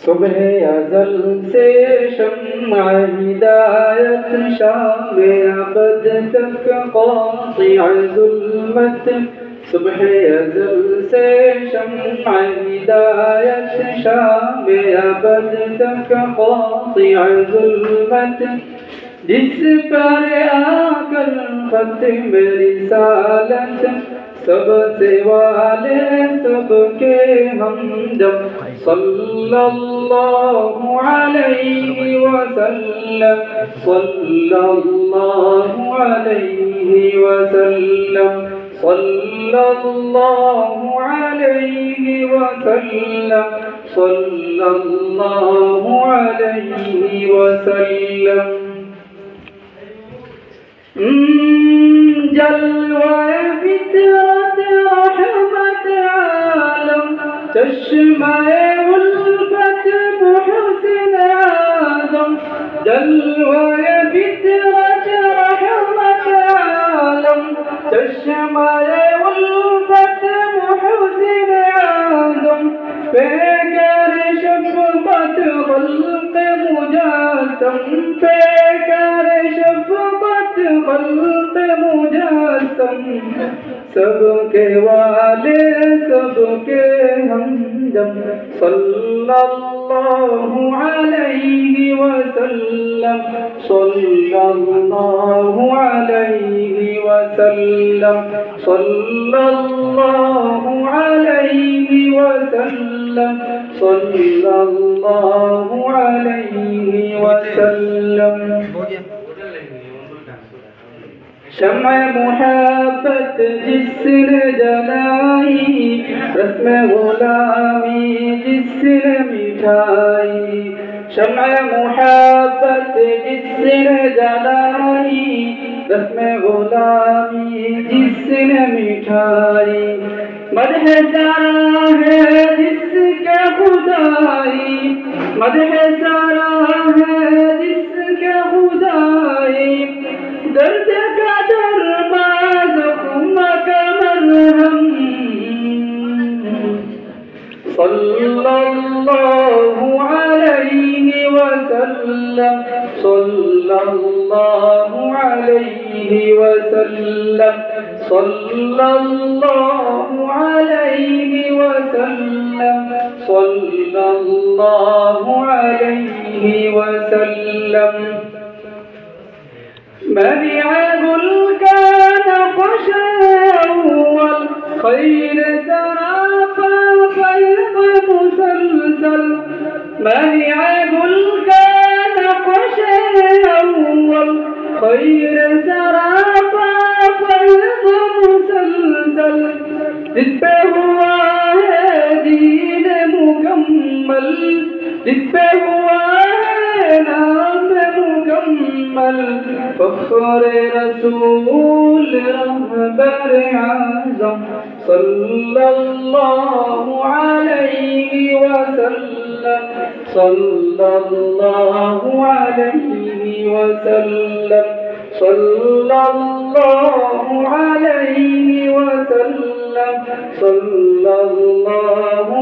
सुबह अज़ल से शम्अ हिदायत शाम अबद तक क़ातिअ ज़ुल्मत। सुबह अज़ल से शम्अ हिदायत शाम अबद तक क़ातिअ ज़ुल्मत। जिस पर आकर ख़त्म रिसालत सबसे वाले सबके हमदम सल्लल्लाहु अलैहि वसल्लम सल्लल्लाहु अलैहि वसल्लम सल्लल्लाहु अलैहि वसल्लम सल्लल्लाहु अलैहि वसल्लम। जलवाए फितरत रहमत आलम चश्माए उल्फत मुहसिन आज़म। जलवाए फितरत रहमत आलम चश्माए उल्फत मुहसिन आज़म। Picker शफ़क़त ख़ल्क़ मुजस्सम picker शफ़क़त ख़ल्क़ मुजस्सम। सबके वाले सबके हमदम सल्लल्लाहु अलैहि वसल्लम सल्लल्लाहु अलैहि वसल्लम सल्लल्लाहु अलैहि वसल्लम सल्लल्लाहु अलैहि वसल्लम। शम्अ मुहब्बत जिसने जलाई रस्म गुलामी जिसने मिठाई। शम्अ मुहब्बत जिसने जलाई रस्म गुलामी जिसने मिठाई। मदह सारा है जिसके खुदाई मदह सारा है जिसके खुदाई। दर्द का दरमा ज़ख्म का मरहम सल्लल्लाहु अलैहि वसल्लम सल्लल्लाहु अलैहि वसल्लम सल्लल्लाहु अलैहि वसल्लम सल्लल्लाहु अलैहि वसल्लम। मनिअगुल कान ख़ुशअव्वल खैर सराफ़ा फ़ैज़ मुसलसल। मनिअगुल कान ख़ुशअव्वल खैर सराफ़ा फ़ैज़ मुसलसल। जिस पे हुआ है दीन मुकम्मल जिस पे हुआ है नाम मुकम्मल। फ़ख्र रसूल रहबर आज़म सल्लल्लाहु अलैहि वसल्लम सल्लल्लाहु अलैहि वसल्लम सल्लल्लाहु अलैहि वसल्लम सल्लल्लाहु